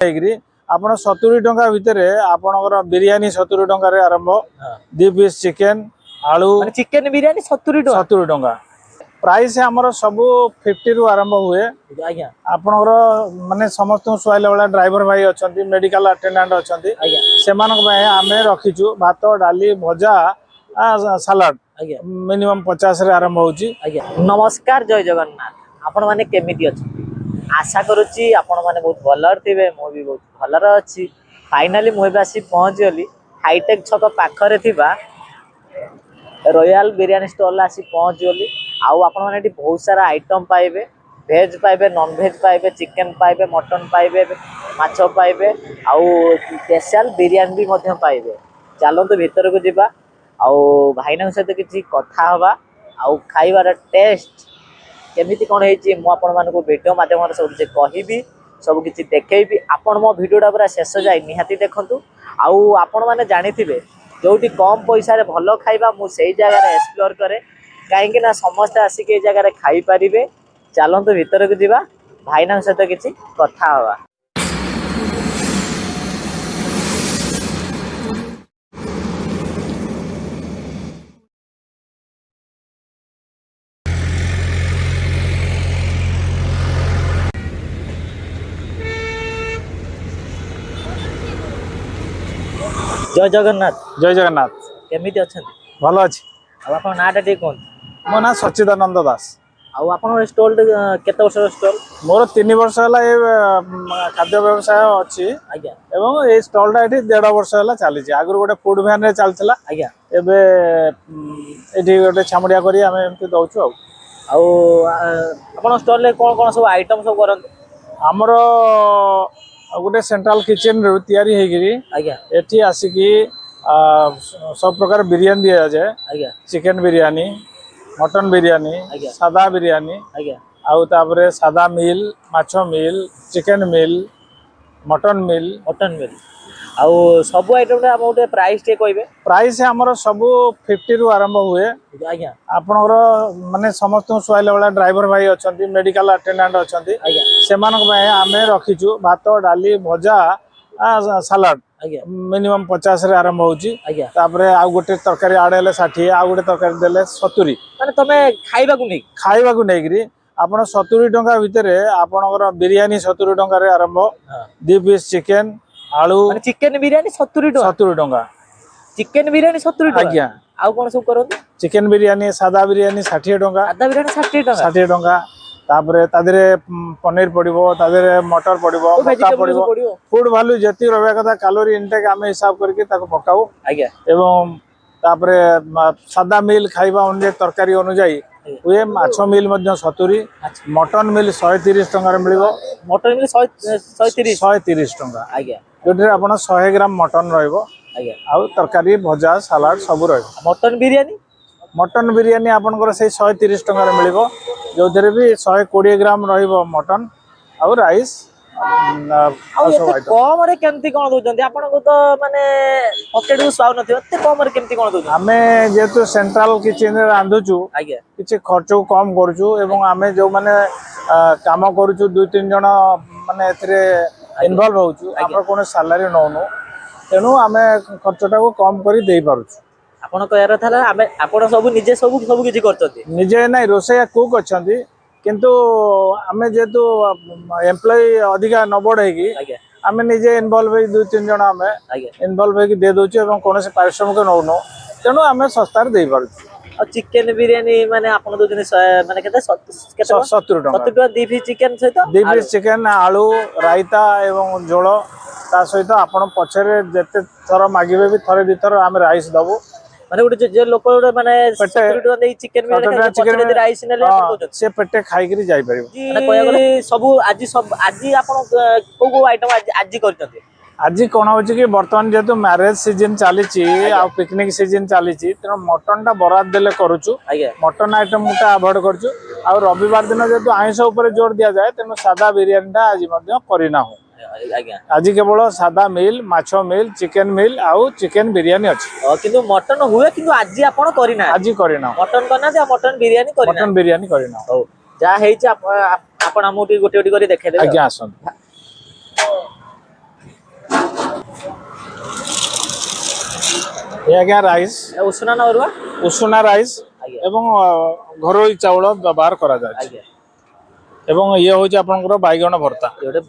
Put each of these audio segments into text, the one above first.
ଆପଣ 70 ଟଙ୍କା ଭିତରେ ଆପଣଙ୍କର ବିରିୟାନୀ 70 ଟଙ୍କାରେ ଆରମ୍ଭ 2 ପିସ୍ ଚିକେନ आलू चिकेन बिरियानी 70 टंका प्राइस हमर सब 50 रु आरंभ हुए आज्ञा आपनकर माने समस्त सुआइला वाला ड्राइवर भाई अछंती मेडिकल अटेंडेंट अछंती आज्ञा सेमानक भाई आमे रखिछु भात डाली भजा सलाड मिनिमम 50 रे आरंभ होची। आज्ञा नमस्कार जय जगन्नाथ आपण माने केमिति अछंती आशा करूची आपण माने बहुत भलर थिबे मो भी बहुत भलर अछि। फाइनली मु एबासी पहुंच गली हाईटेक छक पाखरे थिबा रॉयल बिरियानी स्टॉल आसी पहुंच गली आउ आपण माने बहुत सारा आइटम पाइबे वेज पाइबे नॉन वेज पाइबे चिकेन पाइबे मटन पाइबे माछ पाइबे आउ स्पेशल बिरियानी भी मध्य पाइबे। चलतो भीतर को जीवा आउ भाईना सहित किसी कथा हवा आउ खाइबार टेस्ट केमिति कोन हेची मु आपण मानको वीडियो माध्यम सब किछि कहिबी सब किछि देखैबी आपण मो वीडियोटा पूरा शेष जाय निहाती देखंतु आउ आपण माने जानिथिबे जोटी कम पैसा रे भलो खाइबा मु सेई जगह रे एक्सप्लोर करे काहेकि ना समस्त आसी के जगह रे खाइ परिबे। चलतो भीतर को जीवा भाईना सहित किछि कथा हवा। जय जगन्नाथ केमिति अछंती भलो अछि अब आपन नाटा ठीक कोन मो ना सच्चिदानंद दास आउ आपन स्टॉल केते वर्ष स्टॉल मोर 3 वर्ष हला ए खाद्य व्यवसाय अछि आज्ञा एवं ए स्टॉल टा एठी 1.5 वर्ष हला चली छी आगु गोटे फूड वैन रे चलथिला आज्ञा एबे एठी गोटे छामडिया करी हमें एमति दउछु आउ आपन स्टॉल ले कोन कोन सब आइटम सब करन हमरो गोटे सेंट्रल किचन रो तयारी हेगिरी आज्ञा एठी आसी की सब प्रकार बिरयानी दिया जाए आज्ञा चिकेन बिरयानी मटन बिरयानी सादा बिरयानी आज्ञा आउ तापरे सादा मिल माछो मिल चिकेन मिल मटन मिल आउ सब आइटम रे हम उटे प्राइस टे कहबे प्राइस हमर सब 50 रु आरंभ हुए आज्ञा आपनकर माने समस्त सुआइला वाला ड्राइवर भाई अछंती मेडिकल अटेंडेंट अछंती आज्ञा सेमानक भाई आमे रखिछु भात डाली भजा सलाड मिनिमम 50 रे आरंभ होची आज्ञा तापरे आ गोटे तरकारी आडेले 60 आ गोटे तरकारी देले 70 माने तमे खाइबा को नै गिरी आपण 70 टंका भितरे आपनकर बिरयानी 70 टंका रे आरंभ 2 पीस चिकेन आलू माने चिकेन बिरयानी 70 टंका चिकेन बिरयानी 70 टंका आज्ञा आउ कोन सब करन चिकेन बिरयानी सादा बिरयानी 60 टंका सादा बिरयानी 60 टंका तापरे तादरे पनीर पड़िबो तादरे मटर पड़िबो मक्का पड़िबो फूड वैल्यू जति रहबा कथा कैलोरी इनटेक आमे हिसाब करके ताको पकाऊ आज्ञा एवं तापरे सादा मिल खाइबा अनुसार तरकारी अनुसार हुए माछो मिल मध्य 70 मटन मिल 130 टंका रे मिलिबो मटन मिल 130 टंका आज्ञा जोटे आपण 100 ग्राम मटन रहइबो आज्ञा आउ तरकारी भजा सलाड सब रहइबो मटन बिरयानी आपनकर से 130 टंका रे मिलिबो जो थरे भी 120 ग्राम रहइबो मटन आउ राइस कम रे केमती कोन दोचंती आपन को तो माने पॉकेट को स्वाव नथियो एते कम रे केमती कोन दोचंती हमें जेतु सेंट्रल किचन रे रांधुचू आज्ञा किछि खर्च कम करचू एवं हमें जो माने काम करचू 2-3 जण माने एथरे इन्वॉल्व होचू आपण कोन सैलरी नोनो तेनु हमें खर्चटा को कम करी देई पारुचू आपण कहर थाला हमें आपण सब निजे सब किछि करचती निजे नै रोसैया कुक अछंती किंतु हमें जेतु एम्प्लॉय अधिका न बढ़े की हमें निजे इन्वॉल्व होई 2-3 जण हमें इन्वॉल्व होई दे दोचू एवं कोन से पारिश्रमिक नोनो तेनु हमें सस्ता रे देई पारुचू और चिकेन बिरयानी माने आपण दो दिन माने केते 70 टका 2 पीस चिकेन सहित 2 पीस चिकेन आलू रायता एवं झोल ता सहित आपण पछरे जते थर मागिबे भी थरे दी थर हम राइस दबो माने गुटे जे लोक गुटे माने 70 टका देई चिकेन बिरयानी राइस नेले आपण दोचत से पेटे खाइ करी जाई परिबो माने कहया गले सब आज आपण को आइटम आज करचते आज कोन होची कि वर्तमान जेतु मैरिज सीजन चली आ पिकनिक सीजन चली तेना मटन टा बराद देले करूचु मटन आइटम मुटा अवॉइड करचु आ रविवार दिन जेतु आइंस ऊपर जोर दिया जाए तेनु सादा बिरयानी टा आज मध्य करिना हो आज केवल सादा मिल माछो मिल चिकेन मिल आउ चिकेन बिरयानी अछि किंतु मटन हुए किंतु आज आपण करिना आज करिना मटन करना जे मटन बिरयानी करिना हो जा हेछि आपण हमोटी गोटे गोटे करी देखे दे आज्ञा आसन ये आज्ञा राइस उषुना ना अरुआ उषुना राइस आज्ञा एवं घरोई चाउल व्यवहार करा जाय आज्ञा एवं ये होची आपनकर बाइगण भर्ता जोटे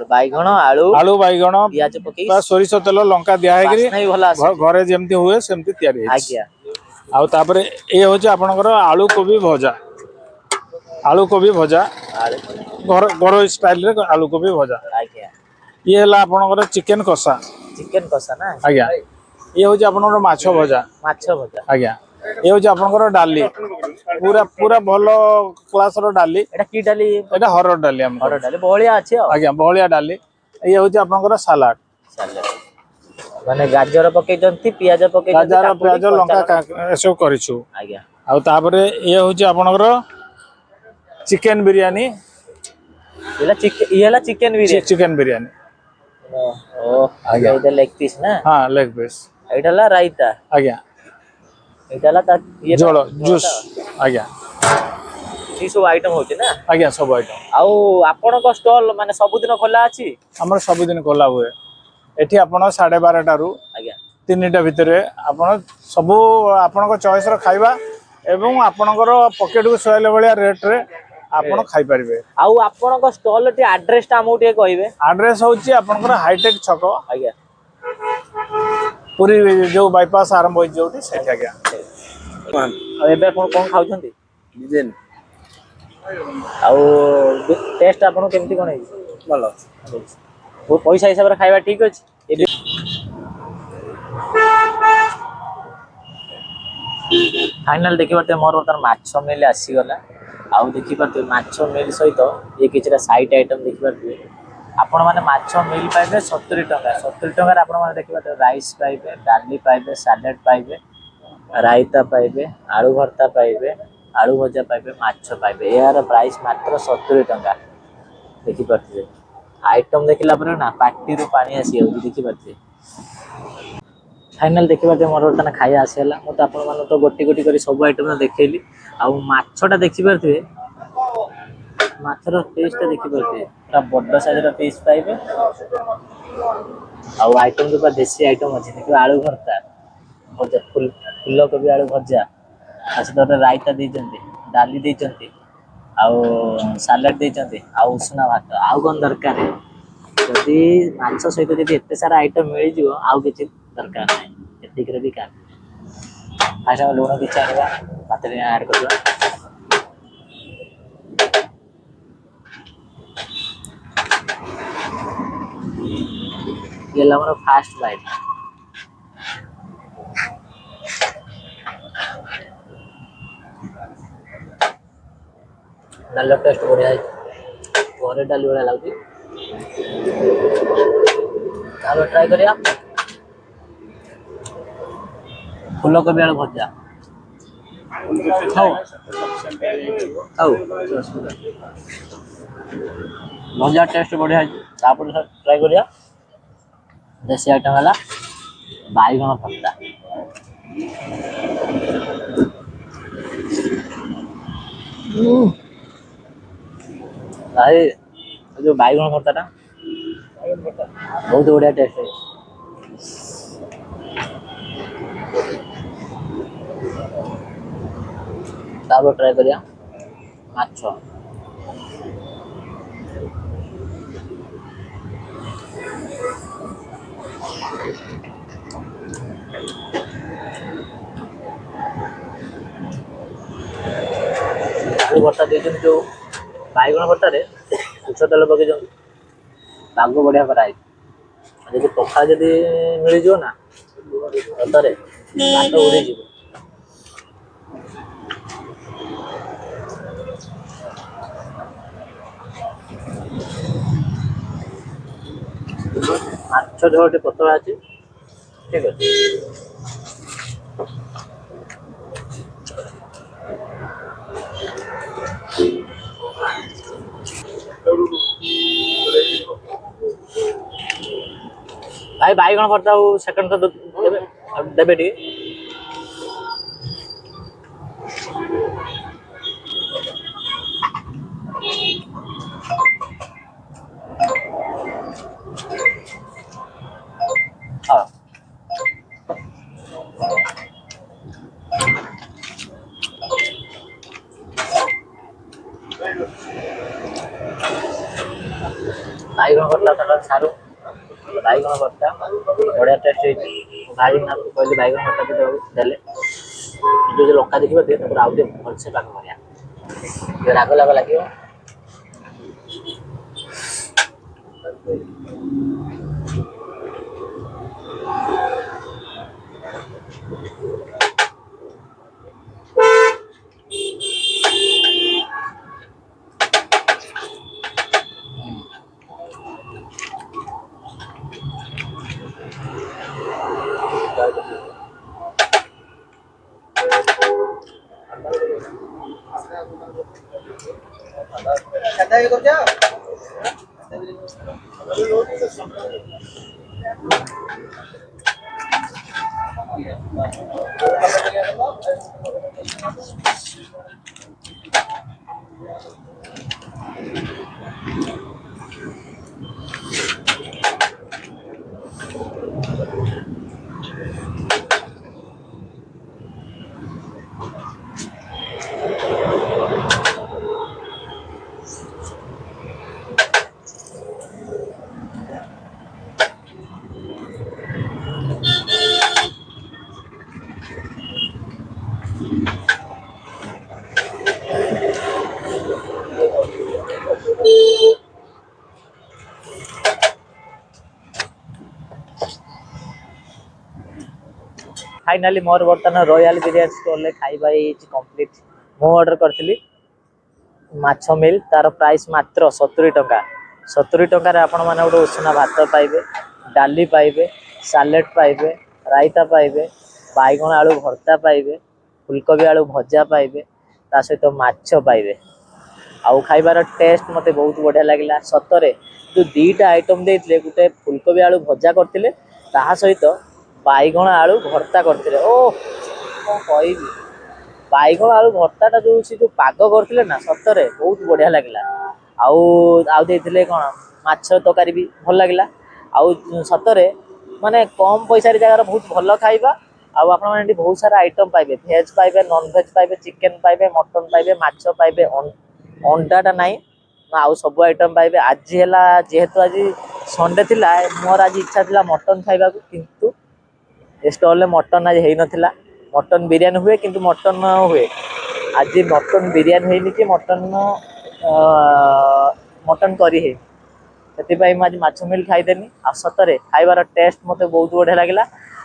बाइगण आलू आलू बाइगण पियाज पकई बा सोरिष तेल लंका दिया है बास्ना भी भला आसे घरे जेमती हुए सेमती तयारी है आज्ञा आउ तापरे ये होची आपनकर आलू कोबी भजा आलू घर घर स्टाइल रे आलू कोबी भजा आज्ञा ये हला आपनकर चिकन कषा चिकन कषा ना आज्ञा ये होची आपनकर माछ भजा माछ भजा आज्ञा ये होची आपनकर डाली पूरा पूरा भलो क्लास रो डाली एटा की डाली एटा हरड़ डाली हम हरड़ डाली बहलिया अछि आज्ञा बहलिया डाली ये होची आपनकर सलाड माने गाजर पकई जंती पियाज पकई गाजर प्याज लंका एसो करिछु आज्ञा आउ तापरे ये होची आपनकर चिकन बिरयानी इला चिकन बिरयानी चिकन बिरयानी ओ आज्ञा इधर लेग पीस ना हां लेग पीस एटाला रायता आज्ञा एटाला ता ये जोलो जूस आज्ञा ई सब आइटम होची ना आज्ञा सब आइटम आउ आपन को स्टॉल माने सब दिन खोला अछि हमर सब दिन खोला हुए एठी आपण 12:30 टारू आज्ञा 3टा भितरे आपण सब आपण को चॉइस रो खाइबा एवं आपणकर पॉकेट को सोयले भलिया रेट रे आपण खाइ परिबे आउ आपन को स्टॉल टी एड्रेस ता हमु टे कहबे एड्रेस होची आपणकर हाईटेक छक आज्ञा पूरी जो बाईपास आरंभ होई जोटी सेठी आज्ञा एबे कोन खाउछंती डिजाइन आउ टेस्ट आपन केमती कोन है भलो वो पैसा हिसाब रे खाइबा ठीक अछि एबे फाइनल देखि परते मोर वर्तमान माछ मिल आसी गला आउ देखि परते माछ मिल सहित ये किछरा साइड आइटम देखि परते आपण माने माछ मिल पाइबे 70 टका 70 टका रे आपण माने देखि परते राइस पाइबे डाली पाइबे सैलेड पाइबे रायता पाइबे आलू भर्ता पाइबे आलू भजा पाइबे माछ पाइबे यार प्राइस मात्र 70 टका देखि परते आइटम देखिला पर ना पार्टी रो पानी आसी देखि परते फाइनल देखि परते मोर वर्तमान खाया आसेला मो त आपण मान तो गोटी गोटी करी सब आइटम देखैली आ माछटा देखि परते माछर टेस्ट देखि परते ता बड्ड साइज रो पीस पाइबे आ आइटम तो देसी आइटम अछि देखि आलू भरता भजा फुल कोबी आलू भजा आसे तो रायता दै जंती डाली दै जंती आ सैलेड दै जंती आ उष्णा भात आउ कोन दरकार जदि माछ सहित जदि एते सारा आइटम मिल जिवो आउ किछि दरकार नै एतिक रे भी का फास्ट लूण कि चाहबा भात रे ऐड करबा ये हमर फास्ट बाइट डाल टेस्ट बढ़िया है घरे डाली बढ़िया लाଗୁଛି आलो ट्राई करिया फूल कोबी आलू भजा खाओ खाओ भजा टेस्ट बढ़िया है तापर ट्राई करिया देसी आइटम वाला बाइगण भर्ता भाई जो बाइगण भर्ता टा बहुत बढ़िया टेस्ट है तापर ट्राई करिया माछ आलू भर्ता देते जो बाइगण भर्ता रे उच्च तेल पकई पाग बढ़िया कराई जब पखा जदि मिल जो ना भर्तारे भात उड़ी जीव माछ झोल पतला अच्छी ठीक है भाई बाइगण भर्ता सेकंड तो देबे टी हाँ ସାରୁ ବାଇଗଣ ଭର୍ତ୍ତା ବଢ଼ିଆ ଟେଷ୍ଟ ହେଇଛି। ଭାଇ କହିଲି ବାଇଗଣ ଭର୍ତ୍ତା ବି ଦେଲେ ଯଦି ଲଙ୍କା ଦେଖିବ ଟିକେ ତାପରେ ଆଉ ଟିକେ ଭଲସେ ପାଗ କରିବା ଟିକେ ରାଗ ଲାଗ ଲାଗିବ। फाइनाली मोर बर्तमान रॉयल बिरियानी स्टोर ले खाइबा कंप्लीट। मु ऑर्डर करथिली माछ मिल तार प्राइस मात्र 70 टंका। 70 टंका रे आपण माने गोटे उषुना भात पाइबे, डाली पाइबे, सालेड पाइबे, रायता पाइबे, बाइगण आलू भर्ता पाइबे, फुलकोबी आलू भजा पाइबे, ता सहित माछ पाइबे। आउ खाइबार टेस्ट मते बहुत बढ़िया लगिला। सतरे जो दीटा आइटम देइथिले गुटे फुलकोबी आलू भजा करथिले ता सहित बाइगण आलू भर्ता करथिले। ओ को कहबी बाइगण आलू भर्ताटा जो पाग करथिले ना सतरे बहुत बढ़िया लगिला। आउ आउ देइथिले कोन माछ तकारी भी भल लगिला। आउ सतरे माने कम पैसा रे जगह बहुत भल खाइबा। आउ आपण माने बहुत सारा आइटम पाइबे, वेज पाइबे, नॉन वेज पाइबे, चिकन पाइबे, मटन पाइबे, माछ पाइबे, अंडाटा नाही आउ सब आइटम पाइबे। आज हैला जेहेतु आज संडे थिला मोर आज इच्छा थिला मटन खाइबा को, किंतु स्टॉल मटन आज है नथिला। मटन बिरियानी हुए किंतु मटन हुए आज मटन बिरियानी है कि मटन मटन करी है से आज माछ मिल खाईदेनी। आ सतरे खाइबार टेस्ट मते बहुत बढ़िया लगिला।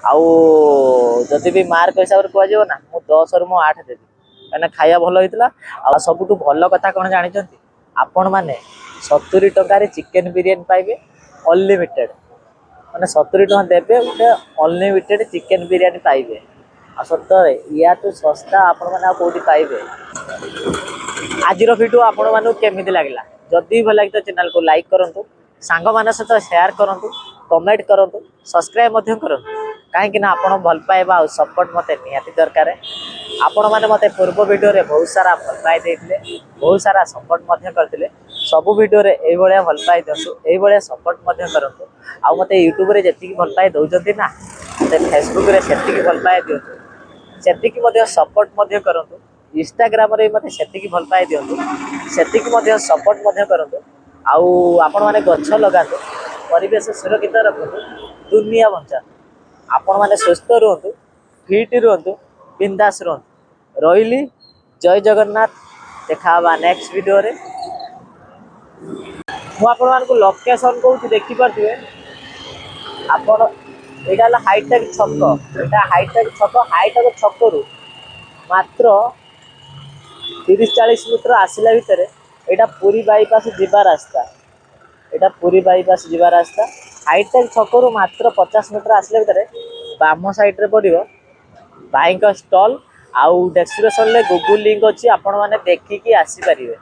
आउ जदि भी मार्क हिसाब से कह ना मु 10 रु 8 देवी कहना खाइबा भल होइतिला। आ सबुठु भल कथा कोन जानिचंती आपण माने 70 टंका रे चिकन बिरियानी पाइबे अनलिमिटेड माने 70 टंका देबे गोटे अनलिमिटेड चिकन बिरियानी पाइबे। आ सतरे या तो सस्ता आपण माने कोठी पाइबे। आज वीडियो आपण मानु केमिति लागिला जदि भल लागितो चैनल को लाइक करंतु, सांग मान सहित शेयर करंतु, कमेंट करंतु, सब्सक्राइब मध्य करंतु। कहीं ना आपण भल पाइबा और सपोर्ट मते निहाती दरकार। आपण माने मते पूर्व वीडियो रे बहुत सारा भल पाई देथिले, बहुत सारा सपोर्ट मध्य करथिले। सब वीडियो रे एई भलिया भल पाई दंतु, एई भलिया सपोर्ट मध्य करंतु। आ मते YouTube रे जेतिकी भल पाई दउजंती ना मते Facebook रे सेतिकी भल पाई दियंतु, सेतिकी मध्य सपोर्ट मध्य करंतु। इंस्टाग्राम रे मते सेतिकी भल पाई दियंतु, सेतिकी मध्य सपोर्ट मध्य करंतु। आउ आपण माने गच्छ लगातु, परिवेश सुरक्षित रखतु, दुनिया बंचा। आपण माने सुस्थ रहतु, फिट रहतु, बिंदास रहतु। रहिली जय जगन्नाथ। देखा नेक्स्ट वीडियो रे। मु आपण मानकु लोकेशन कहूँ देखी पार्थिवे आपण एटा हाईटेक छक, एटा हाईटेक छक। हाईटेक छक रु मात्र 30-40 मीटर आसिला भितर एटा पुरी बाईपास जीवा रास्ता, एटा पुरी बाईपास जीवा रास्ता। हाईटेक छक रु मात्र 50 मीटर आसिला भितर बाम साइड रे पड़िबो भाई का स्टॉल। आउ डेस्क्रिप्शन ले गूगल लिंक अच्छी, आपण माने देखिकी आसी परिवे।